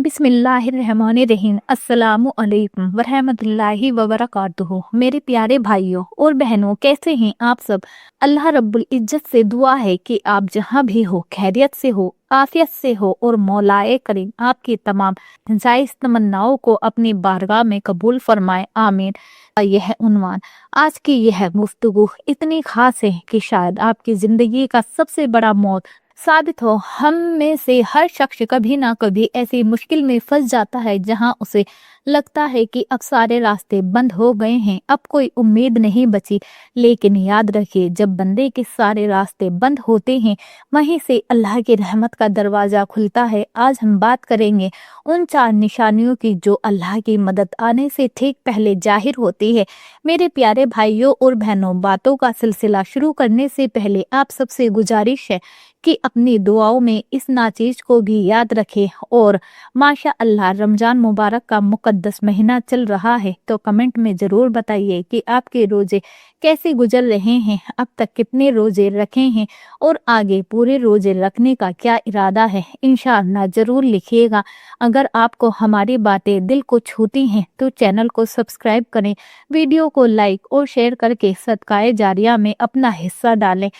बिस्मिल्लाहिर्रहमानिर्रहीम। अस्सलामु अलैकुम वरहमतुल्लाहि वबरकातुहू। मेरे प्यारे भाइयों और बहनों, कैसे हैं आप सब? अल्लाह रब्बुल इज्जत से दुआ है कि आप जहाँ भी हो खैरियत से हो, आफियत से हो और मौलाए करीम आपकी तमाम जायज़ तमन्नाओं को अपनी बारगाह में कबूल फरमाए, आमीन। यह उन्वान, आज की यह गुफ्तगू इतनी खास है कि शायद आपकी ज़िंदगी का सबसे बड़ा मौत साबित हो। हम में से हर शख्स कभी ना कभी ऐसी मुश्किल में फंस जाता है जहां उसे लगता है कि अब सारे रास्ते बंद हो गए हैं, अब कोई उम्मीद नहीं बची। लेकिन याद रखिए, जब बंदे के सारे रास्ते बंद होते हैं वहीं से अल्लाह की रहमत का दरवाजा खुलता है। आज हम बात करेंगे उन 4 निशानियों की जो अल्लाह की मदद आने से ठीक पहले जाहिर होती है। मेरे प्यारे भाइयों और बहनों, बातों का सिलसिला शुरू करने से पहले आप सबसे गुजारिश है कि अपनी दुआओं में इस नाचीज को भी याद रखें। और माशा अल्लाह, रमजान मुबारक का मुकद्दस महीना चल रहा है, तो कमेंट में ज़रूर बताइए कि आपके रोज़े कैसे गुजर रहे हैं, अब तक कितने रोज़े रखे हैं और आगे पूरे रोज़े रखने का क्या इरादा है। इंशाअल्लाह ज़रूर लिखिएगा। अगर आपको हमारी बातें दिल को छूती हैं तो चैनल को सब्सक्राइब करें, वीडियो को लाइक और शेयर करके सदकाए जारिया में अपना हिस्सा डालें।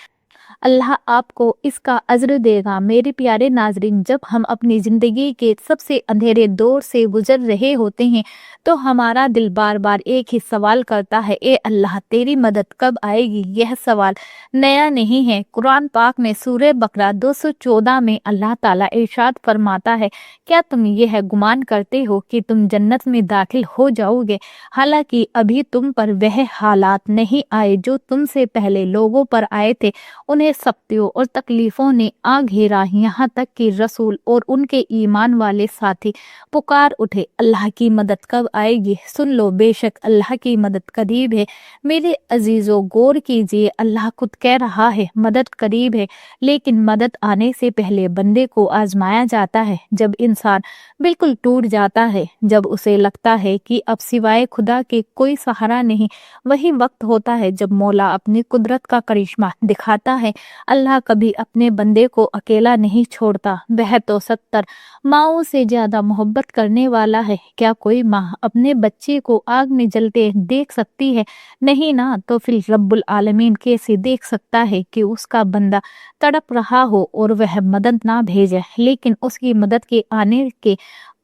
अल्लाह आपको इसका अज्र देगा। मेरे प्यारे नाजरीन, जब हम अपनी ज़िंदगी के सबसे अंधेरे दौर से गुजर रहे होते हैं तो हमारा दिल बार बार एक ही सवाल करता है, ए अल्लाह तेरी मदद कब आएगी। यह सवाल नया नहीं है। कुरान पाक में सूरह बकरा 214 में अल्लाह ताला इरशाद फरमाता है, क्या तुम यह गुमान करते हो कि तुम जन्नत में दाखिल हो जाओगे, हालांकि अभी तुम पर वह हालात नहीं आए जो तुमसे पहले लोगों पर आए थे। उन्हें सख्तियों और तकलीफों ने आ घेरा, यहाँ तक कि रसूल और उनके ईमान वाले साथी पुकार उठे, अल्लाह की मदद कब आएगी। सुन लो, बेशक अल्लाह की मदद करीब है। मेरे अजीजों, गौर कीजिए, अल्लाह खुद कह रहा है मदद करीब है। लेकिन मदद आने से पहले बंदे को आजमाया जाता है। जब इंसान बिल्कुल टूट जाता है, जब उसे लगता है कि अब सिवाय खुदा के कोई सहारा नहीं, वही वक्त होता है जब मौला अपनी कुदरत का करिश्मा दिखाता है। अल्लाह कभी अपने बंदे को अकेला नहीं छोड़ता। वह तो 70 माओं से ज्यादा मोहब्बत करने वाला है। क्या कोई माँ अपने बच्चे को आग में जलते देख सकती है? नहीं ना। तो फिर रब्बुल आलमीन कैसे देख सकता है कि उसका बंदा तड़प रहा हो और वह मदद ना भेजे। लेकिन उसकी मदद के आने के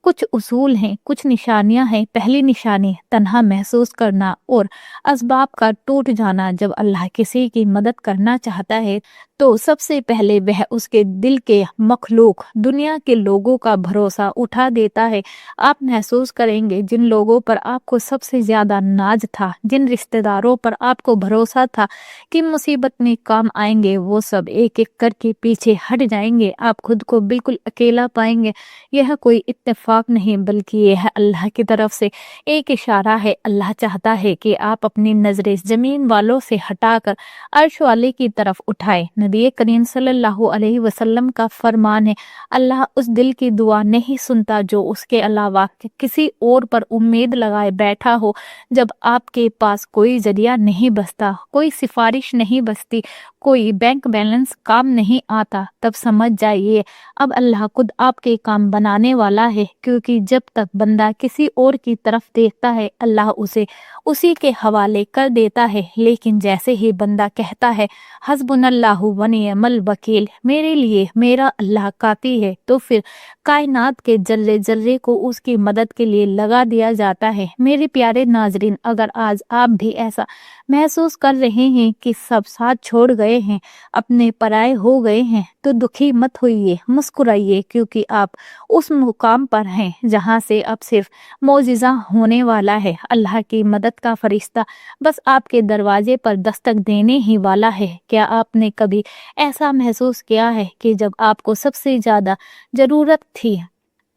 कुछ उसूल हैं, कुछ निशानियां हैं। पहली निशानी तन्हा महसूस करना और असबाब का टूट जाना। जब अल्लाह किसी की मदद करना चाहता है तो सबसे पहले वह उसके दिल के मखलूक दुनिया के लोगों का भरोसा उठा देता है। आप महसूस करेंगे जिन लोगों पर आपको सबसे ज्यादा नाज था, जिन रिश्तेदारों पर आपको भरोसा था कि मुसीबत में काम आएंगे, वो सब एक एक करके पीछे हट जाएंगे। आप खुद को बिल्कुल अकेला पाएंगे। यह कोई इत्तेफाक नहीं, बल्कि यह अल्लाह की तरफ से एक इशारा है। अल्लाह चाहता है कि आप अपनी नजरें जमीन वालों से हटाकर अर्श वाले की तरफ उठाए। नबी करीम सल्लल्लाहु अलैहि वसल्लम का फरमान है, अल्लाह उस दिल की दुआ नहीं सुनता जो उसके अलावा किसी और पर उम्मीद लगाए बैठा हो। जब आपके पास कोई जरिया नहीं बचता, कोई सिफारिश नहीं बचती, कोई बैंक बैलेंस काम नहीं आता, तब समझ जाइए अब अल्लाह खुद आपके काम बनाने वाला है। क्योंकि जब तक बंदा किसी और की तरफ देखता है, अल्लाह उसे उसी के हवाले कर देता है। लेकिन जैसे ही बंदा कहता है हस्बुनल्लाहु व निअमल वकील, मेरे लिए मेरा अल्लाह काफी है, तो फिर कायनात के जर्रे जर्रे को उसकी मदद के लिए लगा दिया जाता है। मेरे प्यारे नाजरीन, अगर आज आप भी ऐसा महसूस कर रहे हैं कि सब साथ छोड़ गए हैं, अपने पराए हो गए हैं, तो दुखी मत होइए, मुस्कुराइए, क्योंकि आप उस मुकाम पर हैं जहां से अब सिर्फ मौजिज़ा होने वाला है। अल्लाह की मदद का फरिश्ता बस आपके दरवाजे पर दस्तक देने ही वाला है। क्या आपने कभी ऐसा महसूस किया है कि जब आपको सबसे ज्यादा जरूरत थी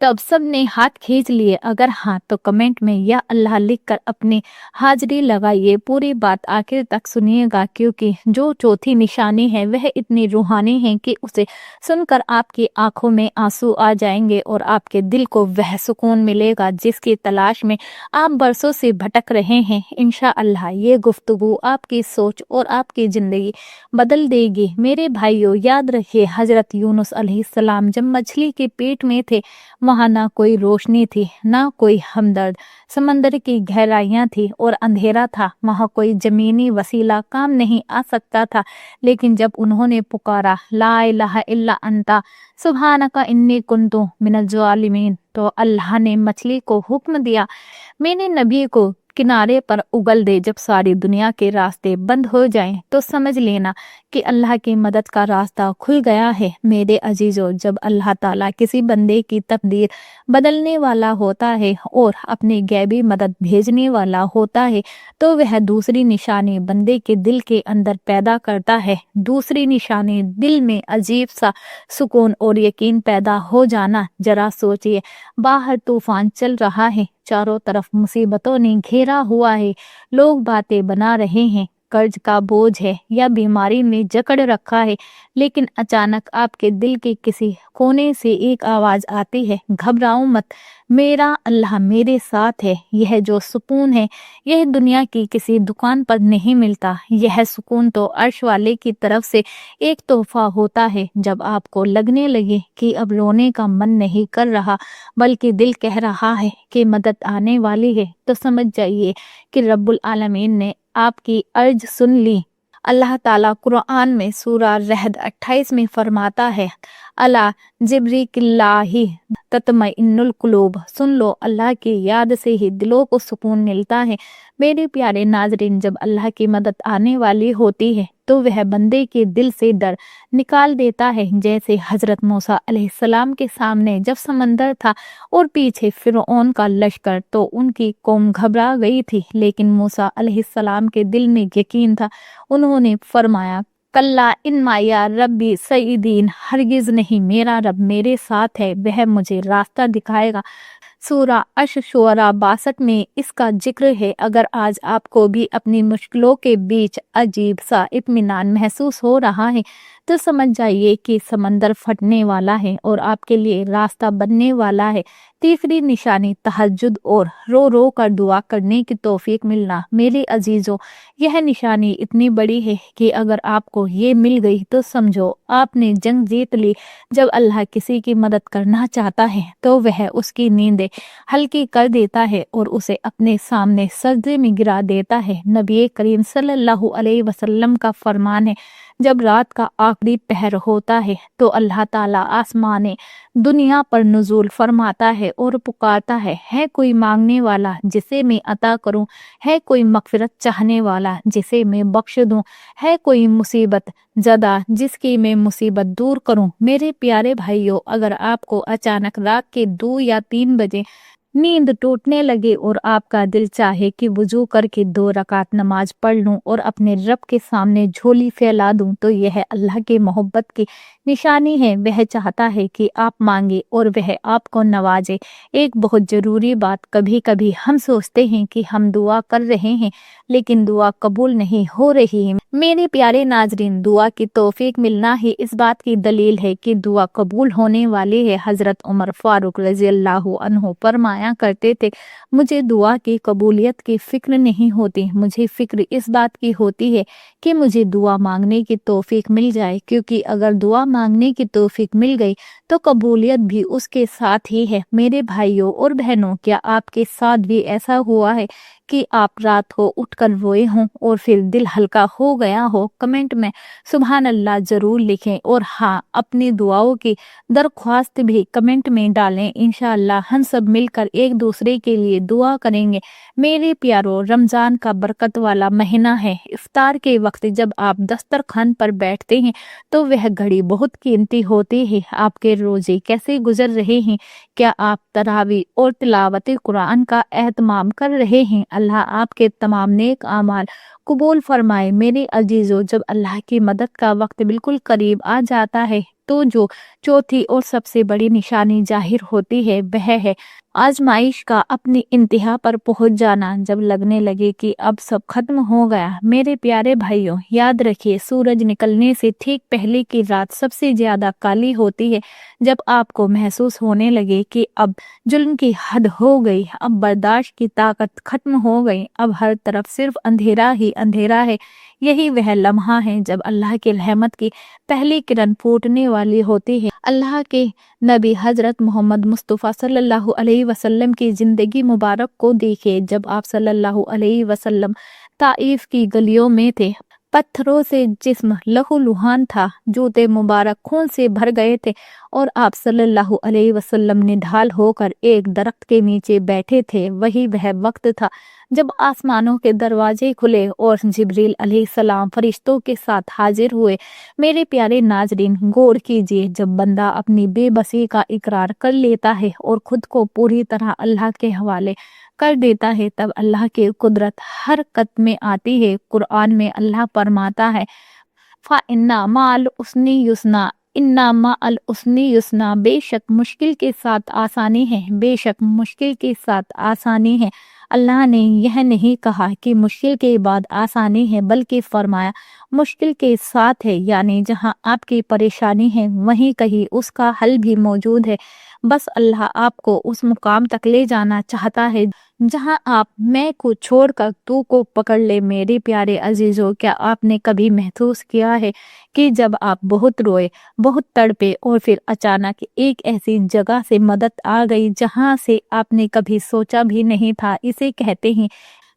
तब सब ने हाथ खींच लिए? अगर हाँ, तो कमेंट में या अल्लाह लिखकर अपनी हाजिरी लगाइए। पूरी बात आखिर तक सुनिएगा, क्योंकि जो चौथी निशानी है वह इतनी रूहानी है कि उसे सुनकर आपकी आंखों में आंसू आ जाएंगे और आपके दिल को वह सुकून मिलेगा जिसकी तलाश में आप बरसों से भटक रहे हैं। इंशाअल्लाह ये गुफ्तगू आपकी सोच और आपकी जिंदगी बदल देगी। मेरे भाइयों, याद रखिए, हजरत यूनुस अलैहिस्सलाम जब मछली के पेट में थे, वहाँ ना कोई रोशनी थी, ना कोई हमदर्द। समंदर की गहराइयाँ थी और अंधेरा था। वहाँ कोई जमीनी वसीला काम नहीं आ सकता था। लेकिन जब उन्होंने पुकारा, ला इलाहा इल्ला अंता सुब्हानका इन्नी कुन्तु मिनल ज़ालिमीन, तो अल्लाह ने मछली को हुक्म दिया, मेरे नबी को किनारे पर उगल दे। जब सारी दुनिया के रास्ते बंद हो जाएं तो समझ लेना कि अल्लाह की मदद का रास्ता खुल गया है। मेरे अजीजों, जब अल्लाह ताला किसी बंदे की तकदीर बदलने वाला होता है और अपनी गैबी मदद भेजने वाला होता है तो वह दूसरी निशानी बंदे के दिल के अंदर पैदा करता है। दूसरी निशानी दिल में अजीब सा सुकून और यकीन पैदा हो जाना। जरा सोचिए, बाहर तूफान चल रहा है, चारों तरफ मुसीबतों ने घेरा हुआ है, लोग बातें बना रहे हैं, कर्ज का बोझ है या बीमारी ने जकड़ रखा है, लेकिन अचानक आपके दिल के किसी कोने से एक आवाज आती है, घबराओ मत, मेरा अल्लाह मेरे साथ है। यह जो सुकून है यह दुनिया की किसी दुकान पर नहीं मिलता। यह सुकून तो अर्श वाले की तरफ से एक तोहफा होता है। जब आपको लगने लगे कि अब रोने का मन नहीं कर रहा बल्कि दिल कह रहा है कि मदद आने वाली है, तो समझ जाइए कि रब्बुल आलमीन ने आपकी अर्ज सुन ली। अल्लाह ताला कुरान में सूरा रहद 28 में फरमाता है, अला जिब्रिकिल्लाही तत्मइन्नुल कुलूब, सुन लो, अल्लाह की याद से ही दिलों को सुकून मिलता है। मेरे प्यारे नाजरीन, जब अल्लाह की मदद आने वाली होती है तो वह बंदे के दिल से डर निकाल देता है। जैसे हजरत मूसा अलैहिस्सलाम के सामने जब समंदर था और पीछे फिरौन का लश्कर, तो उनकी कौम घबरा गई थी, लेकिन मूसा अलैहिस्सलाम के दिल में यकीन था। उन्होंने फरमाया, कल्ला इन माया रब्बी सईदीन, हरगिज नहीं, मेरा रब मेरे साथ है, वह मुझे रास्ता दिखाएगा। सूरा अश-शुअरा 62 में इसका जिक्र है। अगर आज आपको भी अपनी मुश्किलों के बीच अजीब सा इत्मीनान महसूस हो रहा है तो समझ जाइए कि समंदर फटने वाला है और आपके लिए रास्ता बनने वाला है। तीसरी निशानी तहज्जुद और रो रो कर दुआ करने की तौफीक मिलना। मेरे अजीजों, यह निशानी इतनी बड़ी है कि अगर आपको ये मिल गई तो समझो आपने जंग जीत ली। जब अल्लाह किसी की मदद करना चाहता है तो वह उसकी नींदें हल्की कर देता है और उसे अपने सामने सजदे में गिरा देता है। नबी करीम सल्लल्लाहु अलैहि वसल्लम का फरमान है, जब रात का आखिरी पहर होता है तो अल्लाह ताला आसमाने दुनिया पर नुज़ूल फरमाता है और पुकारता है कोई मांगने वाला जिसे मैं अता करूं, है कोई मगफिरत चाहने वाला जिसे मैं बख्श दूं, है कोई मुसीबत ज़दा जिसकी मैं मुसीबत दूर करूं। मेरे प्यारे भाइयों, अगर आपको अचानक रात के 2 या 3 बजे नींद टूटने लगे और आपका दिल चाहे कि वुजू करके 2 रकात नमाज पढ़ लूं और अपने रब के सामने झोली फैला दूं, तो यह अल्लाह की मोहब्बत की निशानी है। वह चाहता है कि आप मांगे और वह आपको नवाजे। एक बहुत ज़रूरी बात, कभी कभी हम सोचते हैं कि हम दुआ कर रहे हैं लेकिन दुआ कबूल नहीं हो रही है। मेरे प्यारे नाजरीन, दुआ की तौफीक मिलना ही इस बात की दलील है कि दुआ कबूल होने वाली है। हजरत उमर फारूक रज़ियल्लाहु अन्हु फरमाया करते थे, मुझे दुआ की कबूलियत की फिक्र नहीं होती, मुझे फिक्र इस बात की होती है कि मुझे दुआ मांगने की तौफीक मिल जाए, क्योंकि अगर दुआ मांगने की तौफीक मिल गई तो कबूलियत भी उसके साथ ही है। मेरे भाइयों और बहनों, क्या आपके साथ भी ऐसा हुआ है कि आप रात को उठकर रोए हों और फिर दिल हल्का हो गया हो? कमेंट में सुभान अल्लाह जरूर लिखें और हाँ, अपनी दुआओं की दरख्वास्त भी कमेंट में डालें। इंशाअल्लाह हम सब मिलकर एक दूसरे के लिए दुआ करेंगे। मेरे प्यारों, रमज़ान का बरकत वाला महीना है। इफ्तार के वक्त जब आप दस्तरखान पर बैठते हैं तो वह घड़ी बहुत कीमती होती है। आपके रोजे कैसे गुजर रहे हैं? क्या आप तरावी और तिलावत कुरान का एहतमाम कर रहे हैं? अल्लाह आपके तमाम नेक आमाल कबूल फरमाए। मेरे अजीजों, जब अल्लाह की मदद का वक्त बिल्कुल करीब आ जाता है तो जो चौथी और सबसे बड़ी निशानी जाहिर होती है वह है आजमाइश का अपनी इंतहा पर पहुंच जाना, जब लगने लगे कि अब सब खत्म हो गया। मेरे प्यारे भाइयों, याद रखिए, सूरज निकलने से ठीक पहले की रात सबसे ज्यादा काली होती है। जब आपको महसूस होने लगे कि अब जुल्म की हद हो गई, अब बर्दाश्त की ताकत खत्म हो गई, अब हर तरफ सिर्फ अंधेरा ही अंधेरा है, यही वह लम्हा है जब अल्लाह की रहमत की पहली किरण फूटने वाली होती है। अल्लाह के नबी हजरत मोहम्मद मुस्तफ़ा सल्लल्लाहु अलैहि वसल्लम की ज़िंदगी मुबारक को देखिए। जब आप सल्लल्लाहु अलैहि वसल्लम ताइफ की गलियों में थे, पत्थरों से जिस्म लहूलुहान था, जूते मुबारक खून से भर गए थे और आप सल्लल्लाहु अलैहि वसल्लम ने ढाल होकर एक दरख्त के नीचे बैठे थे। वही वह वक्त था जब आसमानों के दरवाजे खुले और जिब्रील अलैहिस्सलाम फरिश्तों के साथ हाजिर हुए। मेरे प्यारे नाजरीन, गौर कीजिए, जब बंदा अपनी बेबसी का इकरार कर लेता है और खुद को पूरी तरह अल्लाह के हवाले कर देता है, तब अल्लाह की कुदरत हरकत में आती है। कुरान में अल्लाह फरमाता है, फा इन्ना माल उसनी युस्ना, इन्ना माल उसनी युस्ना, बेशक मुश्किल के साथ आसानी है, बेशक मुश्किल के साथ आसानी है। अल्लाह ने यह नहीं कहा कि मुश्किल के बाद आसानी है, बल्कि फरमाया मुश्किल के साथ है, यानी जहां आपकी परेशानी है वहीं कहीं उसका हल भी मौजूद है। बस अल्लाह आपको उस मुकाम तक ले जाना चाहता है जहां आप मैं को छोड़कर तू को पकड़ ले। मेरे प्यारे अजीजों, क्या आपने कभी महसूस किया है कि जब आप बहुत रोए, बहुत तड़पे और फिर अचानक एक ऐसी जगह से मदद आ गई जहां से आपने कभी सोचा भी नहीं था? इसे कहते हैं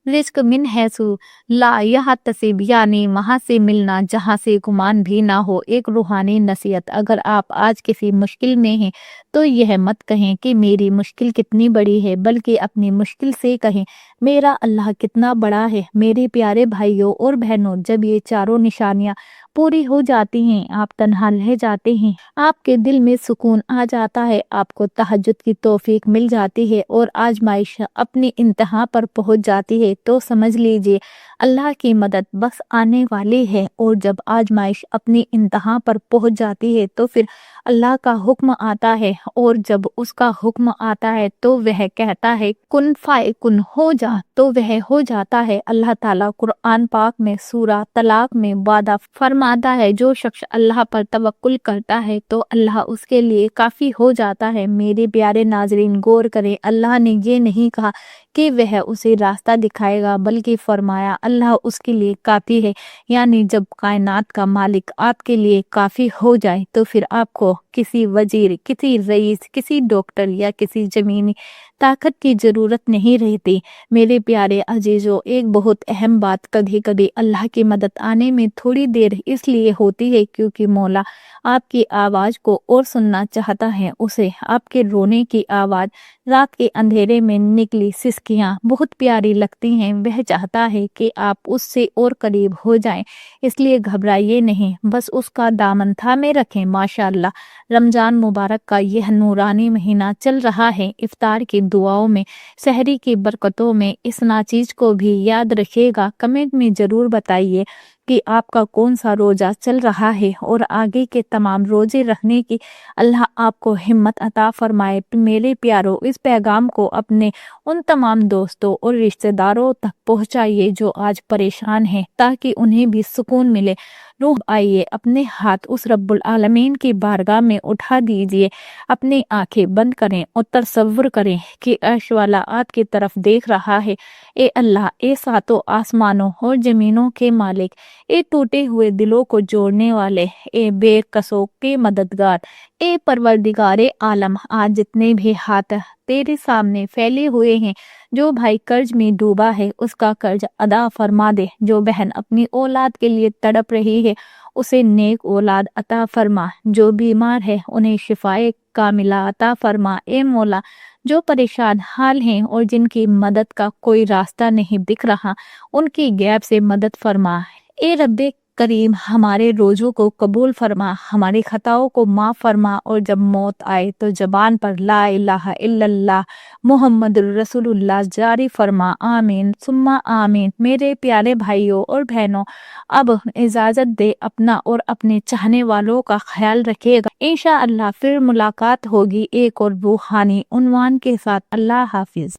रिस्क मिन हैसु ला यह तसीब, यानी वहाँ से मिलना जहाँ से गुमान भी ना हो। एक रूहानी नसीहत, अगर आप आज किसी मुश्किल में हैं तो यह मत कहें कि मेरी मुश्किल कितनी बड़ी है, बल्कि अपनी मुश्किल से कहें मेरा अल्लाह कितना बड़ा है। मेरे प्यारे भाइयों और बहनों, जब ये चारों निशानियाँ पूरी हो जाती हैं, आप तन्हा रह जाते हैं, आपके दिल में सुकून आ जाता है, आपको तहज्जुद की तौफीक मिल जाती है और आजमाइश अपनी इंतहा पर पहुंच जाती है, तो समझ लीजिए अल्लाह की मदद बस आने वाली है। और जब आजमाइश अपनी इंतहा पर पहुंच जाती है तो फिर अल्लाह का हुक्म आता है, और जब उसका हुक्म आता है तो वह कहता है कुन फाए कुन, हो जा, तो वह हो जाता है। अल्लाह ताला कुरान पाक में सूरा तलाक में वादा फरमाता है, जो शख्स अल्लाह पर तवक्कुल करता है तो अल्लाह उसके लिए काफ़ी हो जाता है। मेरे प्यारे नाजरीन, गौर करें, अल्लाह ने ये नहीं कहा कि वह उसे रास्ता दिखाएगा, बल्कि फरमाया अल्लाह उसके लिए काफ़ी है। यानी जब कायनात का मालिक आपके लिए काफ़ी हो जाए तो फिर आपको किसी वजीर, किसी रईस, किसी डॉक्टर या किसी ज़मीनी ताकत की ज़रूरत नहीं रहती। मेरे प्यारे अजीज़ों, एक बहुत अहम बात, कभी कभी अल्लाह की मदद आने में थोड़ी देर इसलिए होती है क्योंकि मौला आपकी आवाज़ को और सुनना चाहता है। उसे आपके रोने की आवाज़, रात के अंधेरे में निकली सिसकियाँ बहुत प्यारी लगती हैं। वह चाहता है कि आप उससे और करीब हो जाएं, इसलिए घबराइए नहीं, बस उसका दामन थामे रखें। माशाअल्लाह, रमज़ान मुबारक का यह नूरानी महीना चल रहा है। इफ्तार की दुआओं में, सहरी की बरकतों में इस नाचीज़ को भी याद रखिएगा। कमेंट में ज़रूर बताइए कि आपका कौन सा रोज़ा चल रहा है और आगे के तमाम रोज़े रखने की अल्लाह आपको हिम्मत अता फरमाए। मेरे प्यारों, इस पैगाम को अपने उन तमाम दोस्तों और रिश्तेदारों तक पहुंचाइए जो आज परेशान हैं, ताकि उन्हें भी सुकून मिले। रूह आइए, अपने हाथ उस रब्बुल आलमीन की बारगाह में उठा दीजिए, अपनी आंखें बंद करें और तसव्वुर करें कि अर्श वाला आपकी तरफ देख रहा है। ए अल्लाह, ए सातों आसमानों और ज़मीनों के मालिक, ए टूटे हुए दिलों को जोड़ने वाले, ए बेकसों के मददगार, ए परवरदिगारे आलम, आज जितने भी हाथ तेरे सामने फैले हुए हैं, जो भाई कर्ज में डूबा है उसका कर्ज अदा फरमा दे, जो बहन अपनी औलाद के लिए तड़प रही है उसे नेक औलाद अता फरमा, जो बीमार है उन्हें शिफाए कामिला अता फरमा। ए मौला, जो परेशान हाल हैं और जिनकी मदद का कोई रास्ता नहीं दिख रहा, उनकी गैब से मदद फरमा। ए रब्बे کریم ہمارے روزوں کو قبول فرما، ہماری خطاؤں کو معاف فرما، اور جب موت آئے تو زبان پر لا الہ الا اللہ محمد رسول اللہ جاری فرما، آمین ثم آمین۔ میرے پیارے بھائیوں اور بہنوں، اب اجازت دے، اپنا اور اپنے چاہنے والوں کا خیال رکھیے گا۔ انشاءاللہ پھر ملاقات ہوگی ایک اور روحانی عنوان کے ساتھ۔ اللہ حافظ۔